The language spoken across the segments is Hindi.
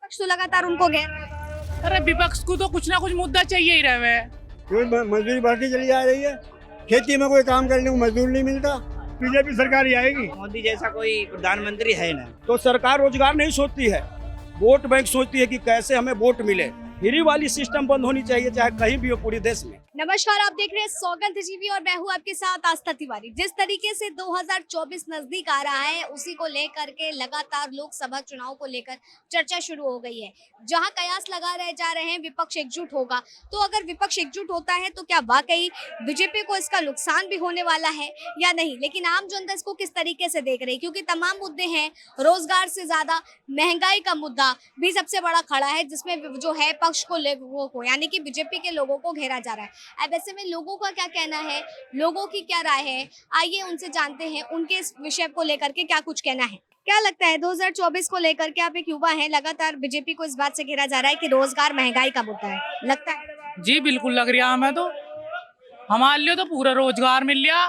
विपक्ष तो लगातार उनको घेर रहा है। अरे विपक्ष को तो कुछ ना कुछ मुद्दा चाहिए ही रहे। कोई मजदूरी बढ़ती चली जा रही है, खेती में कोई काम करने को मजदूर नहीं मिलता। बीजेपी सरकार ही आएगी। मोदी जैसा कोई प्रधानमंत्री है ना। तो सरकार रोजगार नहीं सोचती है, वोट बैंक सोचती है कि कैसे हमें वोट मिले। फ्री वाली सिस्टम बंद होनी चाहिए, चाहे कहीं भी हो पूरे देश में। नमस्कार, आप देख रहे हैं सौगंध टीवी और मैं हूं आपके साथ आस्था तिवारी। जिस तरीके से 2024 नजदीक आ रहा है, उसी को लेकर के लगातार लोकसभा चुनाव को लेकर चर्चा शुरू हो गई है। जहां कयास लगा रहे जा रहे हैं विपक्ष एकजुट होगा, तो अगर विपक्ष एकजुट होता है तो क्या वाकई बीजेपी को इसका नुकसान भी होने वाला है या नहीं। लेकिन आम जनता इसको किस तरीके से देख रही है, क्योंकि तमाम मुद्दे हैं। रोजगार से ज्यादा महंगाई का मुद्दा भी सबसे बड़ा खड़ा है, जिसमें जो है पक्ष को लोगों को यानी कि बीजेपी के लोगों को घेरा जा रहा है। अब ऐसे में लोगों का क्या कहना है, लोगों की क्या राय है, आइए उनसे जानते हैं उनके इस विषय को लेकर के क्या कुछ कहना है। क्या लगता है 2024 को लेकर के, आप एक युवा हैं, लगातार बीजेपी को इस बात से घेरा जा रहा है कि रोजगार महंगाई का मुद्दा है, लगता है? जी बिल्कुल लग रहा है हमें तो। हमारे लिए तो पूरा रोजगार मिल गया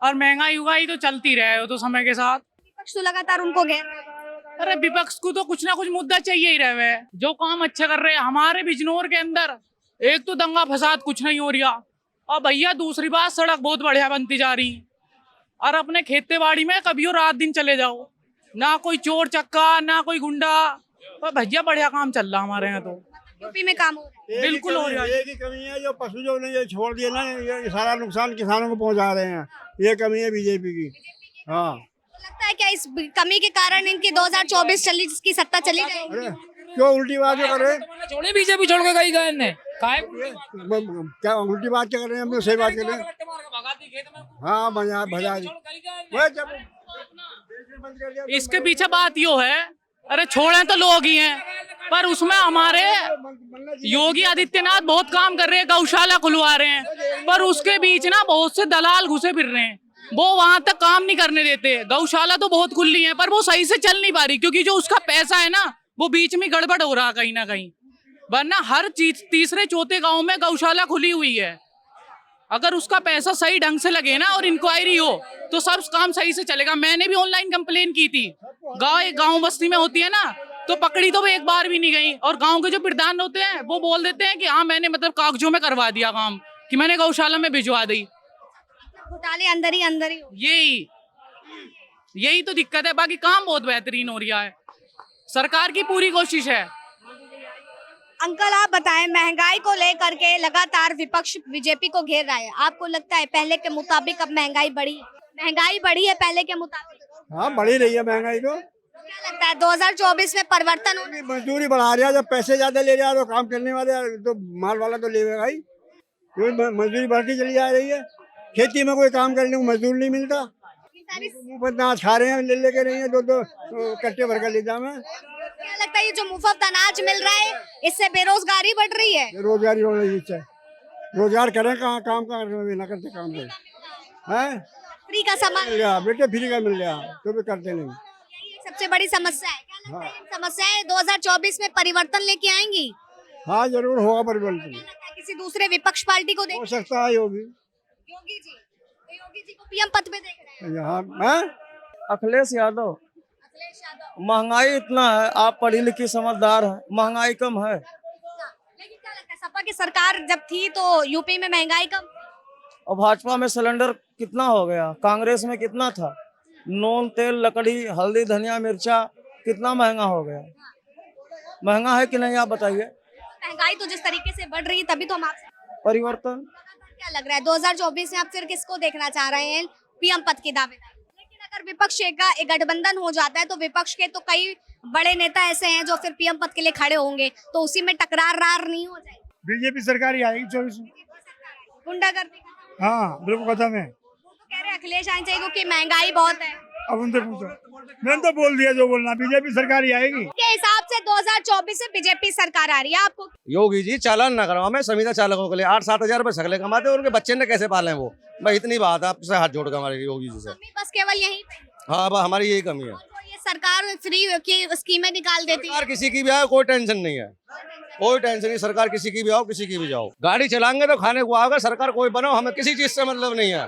और महंगाई उगाई तो चलती रहे हो तो समय के साथ। विपक्ष तो लगातार उनको घेर रहा है। अरे विपक्ष को तो कुछ ना कुछ मुद्दा चाहिए ही रहे। जो काम अच्छा कर रहे हैं हमारे बिजनौर के अंदर, एक तो दंगा फसाद कुछ नहीं हो रहा, और भैया दूसरी बात सड़क बहुत बढ़िया बनती जा रही। और अपने खेते बाड़ी में कभी रात दिन चले जाओ, ना कोई चोर चक्का ना कोई गुंडा, और भैया बढ़िया काम चल रहा हमारे यहाँ तो। यूपी में काम हो रहा है। बिल्कुल हो रहा है। एक ही कमी है, जो पशु जो ने ये छोड़ दिए ना, ये सारा नुकसान किसानों को पहुंचा रहे हैं। ये कमी है बीजेपी की। हाँ, लगता है क्या इस कमी के कारण इनकी 2024 की सत्ता चली जाएगी? अरे क्यों उल्टी बात जो कर रहे हैं? छोड़े बीजेपी छोड़ के गई गए ने क्या उल्टी बात क्या कर रहे हैं? हम लोग सही बात कर रहे हैं। हाँ भजा इसके पीछे बात यो है, अरे छोड़े तो लोग ही हैं, पर उसमें हमारे योगी आदित्यनाथ बहुत काम कर रहे हैं, गौशाला खुलवा रहे हैं, पर उसके बीच ना बहुत से दलाल घुसे फिर रहे हैं। वो वहां तक काम नहीं करने देते। गौशाला तो बहुत खुली है, पर वो सही से चल नहीं पा रही, क्योंकि जो उसका पैसा है ना वो बीच में गड़बड़ हो रहा कहीं ना कहीं। वरना हर चीज तीसरे चौथे गांव में गौशाला खुली हुई है। अगर उसका पैसा सही ढंग से लगे ना और इंक्वायरी हो तो सब काम सही से चलेगा। मैंने भी ऑनलाइन कंप्लेन की थी। गांव बस्ती में होती है ना, तो पकड़ी तो वो एक बार भी नहीं गई। और गांव के जो प्रधान होते हैं वो बोल देते हैं कि हाँ मैंने मतलब कागजों में करवा दिया काम, कि मैंने गौशाला में भिजवा दी। घोटाले अंदर ही हो। यही तो दिक्कत है। बाकी काम बहुत बेहतरीन हो रहा है, सरकार की पूरी कोशिश है। अंकल आप बताएं, महंगाई को लेकर के लगातार विपक्ष बीजेपी को घेर रहा है। आपको लगता है पहले के मुताबिक अब महंगाई बढ़ी है? महंगाई बढ़ी है पहले के मुताबिक? हाँ, बढ़ी रही है महंगाई तो। क्या लगता है 2024 में परिवर्तन होने? मजदूरी बढ़ा रहा है, जब पैसे ज्यादा ले रहा है तो काम करने वाले तो माल वाला तो लेगा ही। कोई मजदूरी बढ़ती चली जा रही है, खेती में कोई काम करने को मजदूर नहीं मिलता। मुँह पर अनाज खा रहे हैं, ले लेके नहीं है, दो कट्टे भर कर ले जाए। क्या लगता है ये जो मुफ्त अनाज मिल रहा है, इससे बेरोजगारी बढ़ रही है? रोजगारी हो रही है। रोजगार करें कहाँ, काम कहाँ ना करते काम पे हैं। फ्री का सामान मिल गया बेटे, फ्री का मिल गया तो भी करते नहीं। यही सबसे बड़ी समस्या है। क्या लगता है इन समस्याएं 2024 में परिवर्तन लेके आएंगी? हाँ जरूर होगा परिवर्तन। क्या लगता है किसी दूसरे विपक्ष पार्टी को हो सकता है योगी योगी जी को पीएम पद पे देख रहे हैं? हाँ, अखिलेश यादव। अखिलेश यादव। महंगाई इतना है, आप पढ़ी लिखी समझदार है, महंगाई कम है। लेकिन क्या लगता है सपा की सरकार जब थी तो यूपी में महंगाई कम? और भाजपा में सिलेंडर कितना हो गया, कांग्रेस में कितना था? नून तेल लकड़ी हल्दी धनिया मिर्चा कितना महंगा हो गया। महंगा है कि नहीं आप बताइए। महंगाई तो जिस तरीके से बढ़ रही है, तभी तो हम आपसे परिवर्तन क्या लग रहा है 2024 में आप फिर किसको देखना चाह रहे हैं पीएम पद की दावेदार? लेकिन अगर विपक्ष का एक गठबंधन हो जाता है तो विपक्ष के तो कई बड़े नेता ऐसे हैं जो फिर पीएम पद के लिए खड़े होंगे, तो उसी में टकरार नहीं हो जाएगी? बीजेपी सरकार ही आएगी 24 में। गुंडागर्दी? हाँ बिल्कुल खत्म है। वो तो कह रहे हैं अखिलेश आने चाहिए क्योंकि महंगाई बहुत है। अब उनसे पूछो, मैंने तो बोल दिया जो बोलना। बीजेपी सरकार ही आएगी। के हिसाब से 2024 में बीजेपी सरकार आ रही है। आपको योगी जी चालान ना करवाओ, मैं संविदा चालकों के लिए 8-7 हजार रुपए सकले कमाते हैं, उनके बच्चे ने कैसे पाले वो। मैं इतनी बात आपसे हाथ जोड़ कर हमारे योगी जी से। बस केवल यही पे। हाँ, हमारी यही कमी है। तो ये सरकार फ्री की स्कीमें निकाल देती है। सरकार किसी की भी आओ कोई टेंशन नहीं है, कोई टेंशन नहीं। सरकार किसी की भी आओ, किसी की भी जाओ, गाड़ी चलाएंगे तो खाने को आओगे। सरकार कोई बनाओ, हमें किसी चीज से मतलब नहीं है।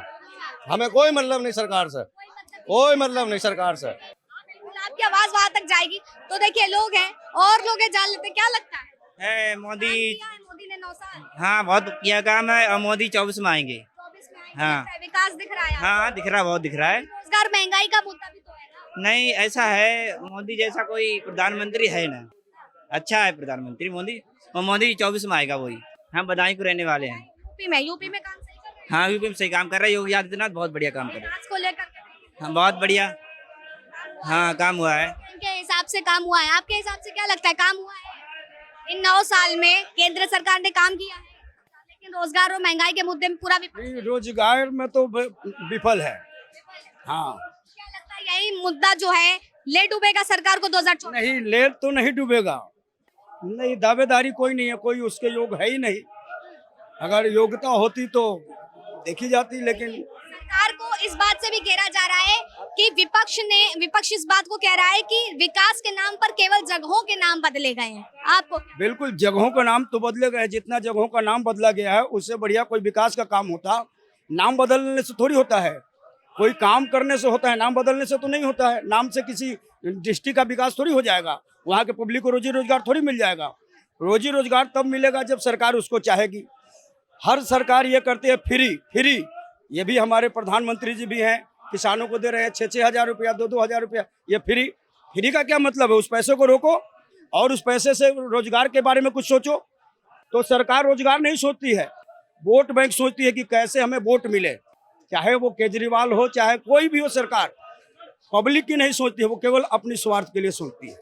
हमें कोई मतलब नहीं सरकार से, कोई मतलब नहीं सरकार से। आप आपकी आवाज वहां तक जाएगी। तो देखिए लोग हैं और लोग हैं, जान लेते हैं, क्या लगता है मोदी। किया है मोदी ने 9 साल हाँ, बहुत किया काम है और मोदी 24 में आएंगे। 24 में आएंगे, हाँ। लगता है विकास दिख रहा है आपको? हाँ, दिख रहा, बहुत दिख रहा है। रोजगार महंगाई का मुद्दा भी तो है ना। नहीं, ऐसा है, मोदी जैसा कोई प्रधानमंत्री है ना। अच्छा है प्रधानमंत्री मोदी, और मोदी 24 में आएगा वही। हम बदायूं को रहने वाले हैं। यूपी में काम सही कर रहे हैं, हाँ, यूपी में सही काम कर रहा है योगी आदित्यनाथ, बहुत बढ़िया काम कर रहा है। विकास को लेकर के हाँ, बहुत बढ़िया। हाँ, काम हुआ है। इनके हिसाब से काम हुआ है, आपके हिसाब से क्या लगता है काम हुआ है? इन 9 साल में केंद्र सरकार ने काम किया है, लेकिन रोजगार और महंगाई के मुद्दे में पूरा विपक्ष रोजगार में तो विफल है। हाँ, क्या लगता है यही मुद्दा जो है ले डूबेगा सरकार को 2024? नहीं ले तो नहीं डूबेगा, नहीं दावेदारी कोई नहीं है, कोई उसके योग है ही नहीं। अगर योग्यता होती तो देखी जाती, लेकिन सरकार को इस बात से भी घेरा जा रहा है कि विपक्ष इस बात को कह रहा है कि विकास के नाम पर केवल जगहों के नाम बदले गए हैं। आपको बिल्कुल जगहों का नाम तो बदले गए, जितना जगहों का नाम बदला गया है उससे बढ़िया कोई विकास का काम होता। नाम बदलने से थोड़ी होता है, कोई काम करने से होता है, नाम बदलने से तो नहीं होता है। नाम से किसी डिस्ट्रिक्ट का विकास थोड़ी हो जाएगा, वहाँ के पब्लिक को रोजी रोजगार थोड़ी मिल जाएगा। रोजी रोजगार तब मिलेगा जब सरकार उसको चाहेगी। हर सरकार ये करती है फ्री, ये भी हमारे प्रधानमंत्री जी भी हैं, किसानों को दे रहे हैं 6-6 हज़ार रुपया, 2-2 हज़ार रुपया। ये फ्री का क्या मतलब है? उस पैसे को रोको और उस पैसे से रोजगार के बारे में कुछ सोचो। तो सरकार रोजगार नहीं सोचती है, वोट बैंक सोचती है कि कैसे हमें वोट मिले। चाहे वो केजरीवाल हो, चाहे कोई भी हो, सरकार पब्लिक की नहीं सोचती है, वो केवल अपनी स्वार्थ के लिए सोचती है।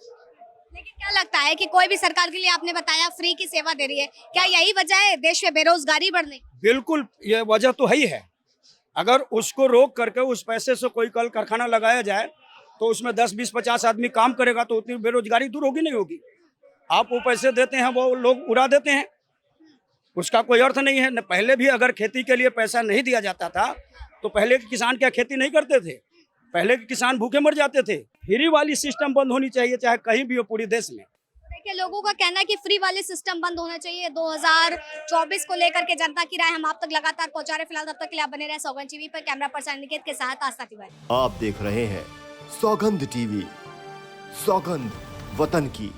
लेकिन क्या लगता है कि कोई भी सरकार के लिए आपने बताया फ्री की सेवा दे रही है, क्या यही वजह है देश में बेरोजगारी बढ़ने की? बिल्कुल, ये वजह तो है ही है। अगर उसको रोक करके उस पैसे से कोई कल कारखाना लगाया जाए तो उसमें 10, 20, 50 आदमी काम करेगा तो उतनी बेरोजगारी दूर होगी नहीं होगी। आप वो पैसे देते हैं, वो लोग उड़ा देते हैं, उसका कोई अर्थ नहीं है। न पहले भी अगर खेती के लिए पैसा नहीं दिया जाता था तो पहले के किसान क्या खेती नहीं करते थे? पहले के किसान भूखे मर जाते थे। फ्री वाली सिस्टम बंद होनी चाहिए, चाहे कहीं भी हो पूरी देश में। देखिए लोगों का कहना है कि फ्री वाले सिस्टम बंद होना चाहिए। 2024 को लेकर के जनता की राय हम आप तक लगातार पहुंचा रहे। फिलहाल तब तक के लिए आप बने रहे सौगंध टीवी पर। कैमरा पर्सन निकेत के साथ आस्था तिवारी। आप देख रहे हैं सौगंध टीवी, सौगंध वतन की।